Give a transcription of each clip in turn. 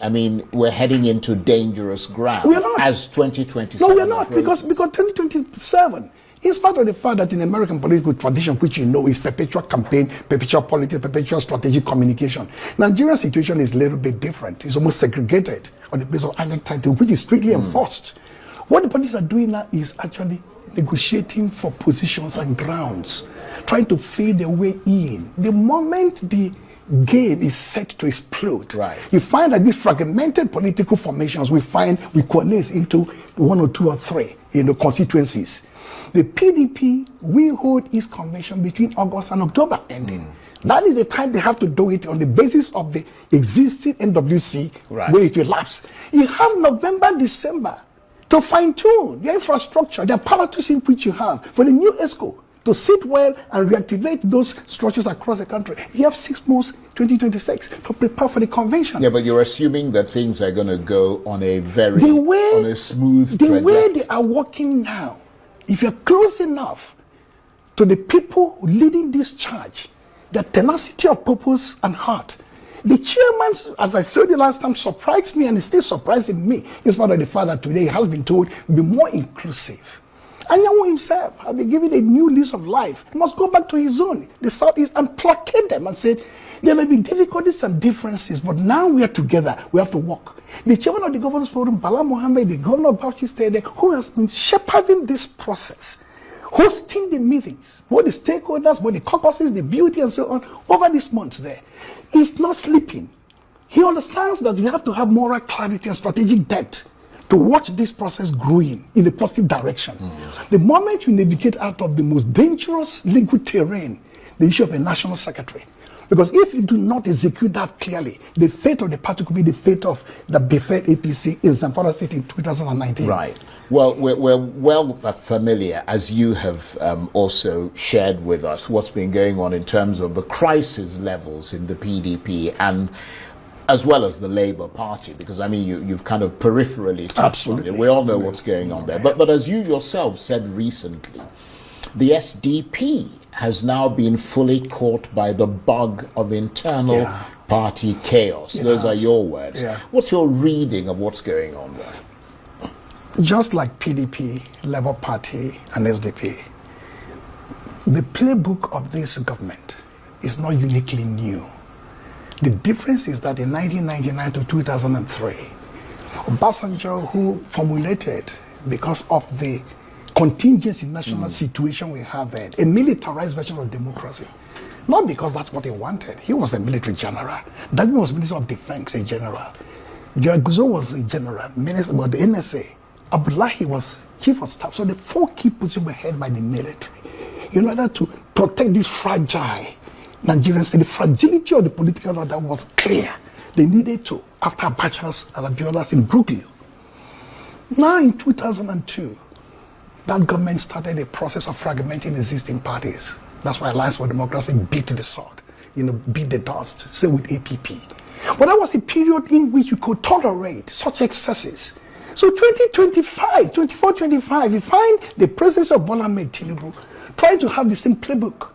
I mean, we're heading into dangerous ground. We're not. As 2027. No, we're not, because 2027, in spite of the fact that in American political tradition, which you know is perpetual campaign, perpetual politics, perpetual strategic communication, Nigeria's situation is a little bit different. It's almost segregated on the basis of either title, which is strictly enforced. What the parties are doing now is actually negotiating for positions and grounds, trying to feel their way in. The moment the game is set to explode, you find that these fragmented political formations we coalesce into one or two or three constituencies. The PDP will hold its convention between August and October ending. That is the time they have to do it on the basis of the existing NWC where it will lapse. You have November, December to fine-tune the infrastructure, the apparatus in which you have for the new ESCO to sit well and reactivate those structures across the country. You have 6 months, 2026, to prepare for the convention. Yeah, but you're assuming that things are going to go on a very smooth trajectory. The way they are working now, if you're close enough to the people leading this charge, the tenacity of purpose and heart, the chairman, as I said the last time, surprised me and is still surprising me, in spite of the fact that today he has been told to be more inclusive. Anyanwu himself has been given a new lease of life. He must go back to his zone, the Southeast, and placate them and say, there may be difficulties and differences, but now we are together. We have to work. The chairman of the Governors Forum, Bala Mohammed, the governor of Bauchi State, who has been shepherding this process, hosting the meetings, both the stakeholders, both the caucuses, the beauty, and so on, over these months there, is not sleeping. He understands that we have to have moral clarity and strategic depth to watch this process growing in a positive direction. The moment you navigate out of the most dangerous legal terrain, the issue of a national secretary, because if you do not execute that clearly, the fate of the party could be the fate of the befell APC in Zamfara State in 2019. Right. Well, we're well familiar, as you have also shared with us, what's been going on in terms of the crisis levels in the PDP and as well as the Labour Party, because I mean you've kind of peripherally touched on it. We all know what's going on there. But as you yourself said recently, the SDP has now been fully caught by the bug of internal party chaos. Those are your words. What's your reading of what's going on there? Just like PDP, Labour Party, and SDP, the playbook of this government is not uniquely new. The difference is that in 1999 to 2003, Obasanjo, who formulated, because of the contingency national situation we have there, a militarized version of democracy, not because that's what he wanted. He was a military general. That was Minister of Defense, a general. General Guzo was a general, minister about the NSA. Abdullahi was chief of staff. So the 4 key positions were held by the military in order to protect this fragile Nigerian state. The fragility of the political order was clear. They needed to, after Abacha's and Abiola's in Brooklyn. Now in 2002, that government started a process of fragmenting existing parties. That's why Alliance for Democracy beat the sword, beat the dust, same with APP. But that was a period in which you could tolerate such excesses. So 2025, 24, 25, you find the presence of Bola Ahmed Tinubu trying to have the same playbook.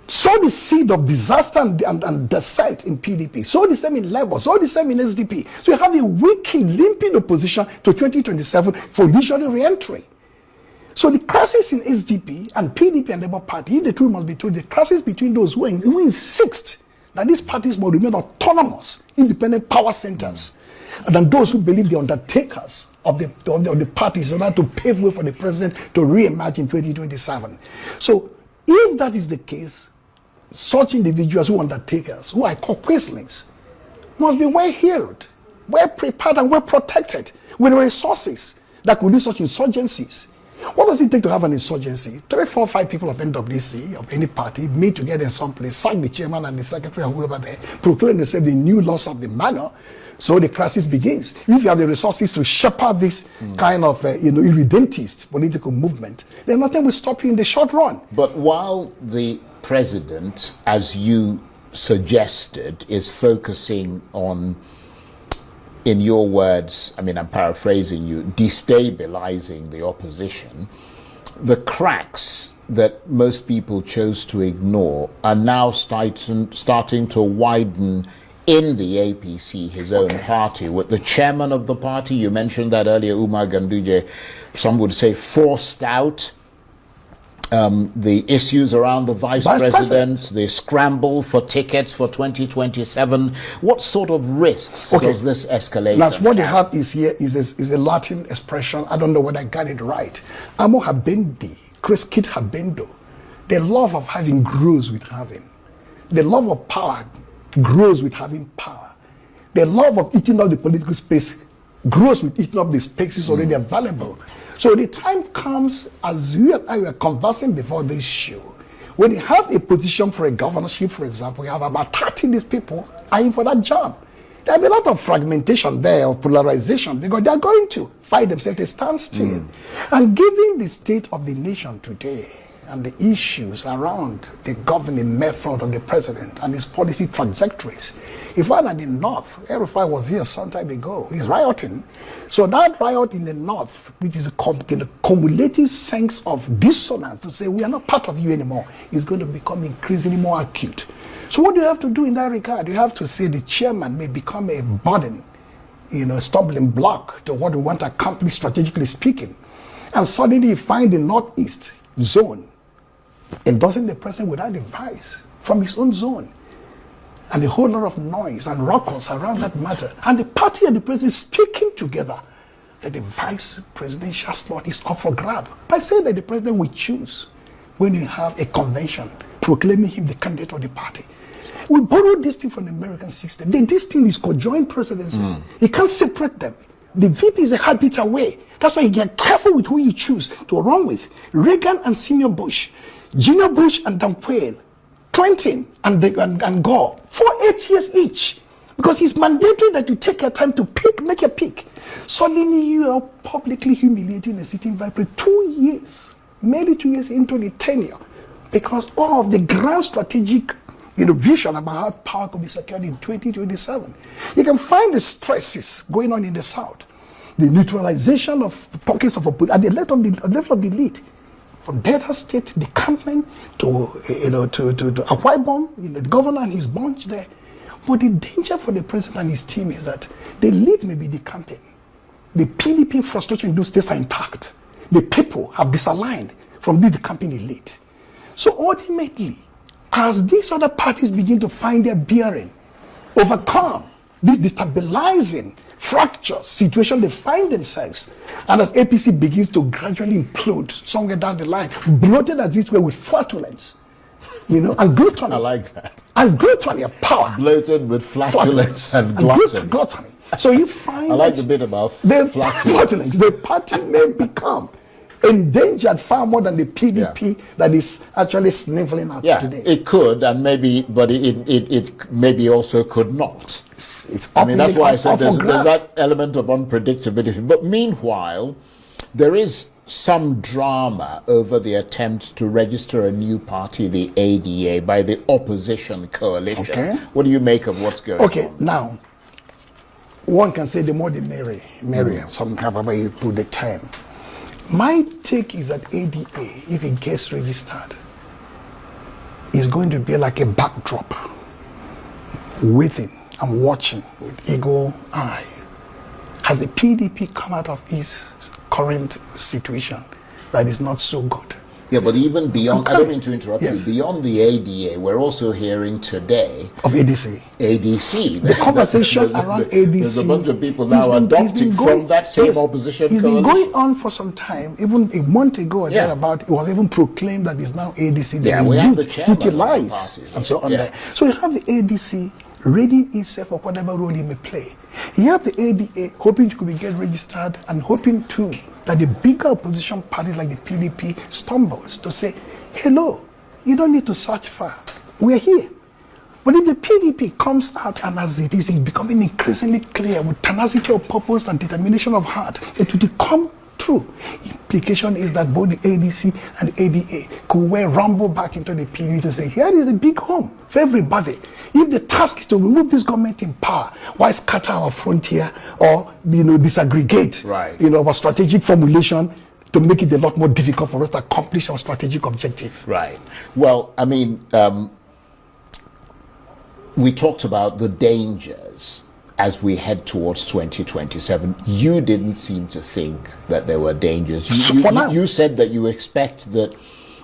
Sow the seed of disaster and descent in PDP. Sow the same in Labour. Sow the same in SDP. So you have a weakened, limping opposition to 2027 for initial re-entry. So the crisis in SDP and PDP and Labour Party, if the truth must be told, the crisis between those who insist that these parties will remain autonomous, independent power centers, than those who believe the undertakers of the parties in order to pave way for the president to re-emerge in 2027. So if that is the case, such individuals who undertakers, who I call quisling, must be well healed, well prepared and well protected with resources that could do such insurgencies. What does it take to have an insurgency? 3, 4, 5 people of NWC, of any party, meet together in some place, sack the chairman and the secretary or whoever there, proclaim themselves the new laws of the manor, so the crisis begins. If you have the resources to shepherd this kind of irredentist political movement, then nothing will stop you in the short run. But while the president, as you suggested, is focusing on, in your words, I mean, I'm paraphrasing you, destabilizing the opposition, the cracks that most people chose to ignore are now starting to widen in the APC, his own party, with the chairman of the party, you mentioned that earlier, Umar Ganduje, some would say forced out the issues around the vice president, the scramble for tickets for 2027. What sort of risks does this escalate? That's what you have is here is a Latin expression. I don't know whether I got it right. Amo habendi, Chris Kit habendo. The love of having grows with having. The love of power grows with having power. The love of eating up the political space grows with eating up the spaces already available. So the time comes, as you and I were conversing before this show, when you have a position for a governorship, for example, you have about 30 these people eyeing for that job. There'll be a lot of fragmentation there, of polarization, because they're going to fight themselves to stand still. And given the state of the nation today, and the issues around the governing method of the president and his policy trajectories. If one at the North, Erufai was here some time ago, he's rioting. So that riot in the North, which is a cumulative sense of dissonance to say we are not part of you anymore, is going to become increasingly more acute. So what do you have to do in that regard? You have to say the chairman may become a burden, a stumbling block to what we want to accomplish strategically speaking. And suddenly you find the Northeast zone endorsing the president without advice from his own zone, and a whole lot of noise and ruckus around that matter, and the party and the president speaking together that the vice presidential slot is up for grab by saying that the president will choose when you have a convention proclaiming him the candidate of the party. We borrowed this thing from the American system. This thing is conjoined presidency. You can't separate them. The VP is a habit away. That's why you get careful with who you choose to run with. Reagan and Senior Bush, Junior Bush and Dan Quayle, Clinton and Gore, for 8 years each. Because it's mandatory that you take your time to pick, make a pick. Suddenly you are publicly humiliating a sitting vice president 2 years, maybe 2 years into the tenure, because all of the grand strategic vision about how power could be secured in 2027. You can find the stresses going on in the South, the neutralization of pockets of opposition at the level of the elite. From Delta State, the campaign to Akwa Ibom, the governor and his bunch there. But the danger for the president and his team is that the elite may be the campaign. The PDP frustration in those states are intact. The people have disaligned from the campaign elite. So ultimately, as these other parties begin to find their bearing, overcome this destabilizing fracture situation they find themselves, and as APC begins to gradually implode somewhere down the line, bloated as this way with flatulence, and gluttony. I like that. And gluttony of power. Bloated with flatulence and gluttony. So you find I like the bit about flatulence. The party may become endangered far more than the PDP that is actually sniffling out today. It could, and maybe, but it maybe also could not. I mean, that's why I said there's that element of unpredictability. But meanwhile, there is some drama over the attempt to register a new party, the ADA, by the opposition coalition. Okay. What do you make of what's going on? Okay, now, one can say the more the merrier, some probably put the term. My take is that ADA, if it gets registered, is going to be like a backdrop, waiting and watching with eagle eye. Has the PDP come out of its current situation that is not so good? Yeah, but even beyond, I don't mean to interrupt you, beyond the ADA, we're also hearing today of ADC. ADC. The conversation around ADC. There's a bunch of people now adopting from that same opposition coalition. It's been going on for some time. Even a month ago or thereabout, it was even proclaimed that it's now ADC. Yeah, we have the chairman utilize and so on there. So you have the ADC ready itself for whatever role it may play. You have the ADA hoping to get registered and hoping too that the bigger opposition parties like the PDP stumbles to say, hello, you don't need to search far. We're here. But if the PDP comes out and as it is becoming increasingly clear with tenacity of purpose and determination of heart, it will come true. Implication is that both the ADC and the ADA could well rumble back into the PDP to say, here is a big home for everybody. If the task is to remove this government in power, why scatter our frontier or disaggregate our strategic formulation to make it a lot more difficult for us to accomplish our strategic objective? Right. Well, I mean, we talked about the dangers as we head towards 2027. You didn't seem to think that there were dangers. You said that you expect that,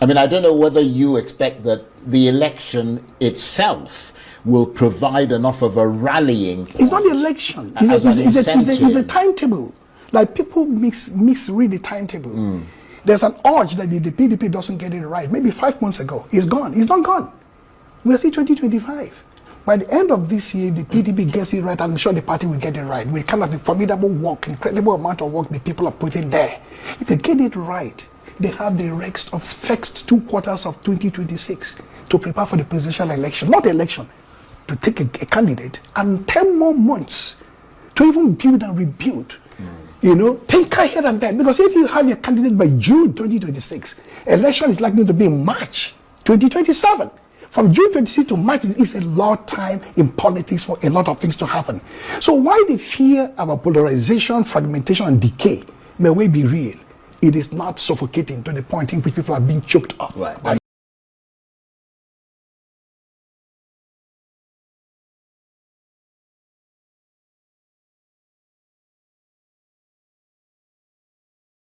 I mean, I don't know whether you expect that the election itself will provide enough of a rallying point. It's not the election. It's a timetable. Like, people misread the timetable. There's an urge that the PDP doesn't get it right. Maybe 5 months ago, it's gone. It's not gone. We're still 2025. By the end of this year, the PDP gets it right. I'm sure the party will get it right. With kind of the formidable work, incredible amount of work the people are putting there. If they get it right, they have the rest of first 2 quarters of 2026 to prepare for the presidential election. Not election, to take a candidate, and 10 more months to even build and rebuild. You know, tinker here and there. Because if you have your candidate by June 2026, election is likely to be in March 2027. From June 26 to March is a lot of time in politics for a lot of things to happen. So why the fear of a polarization, fragmentation, and decay may well be real, it is not suffocating to the point in which people are being choked up. Right.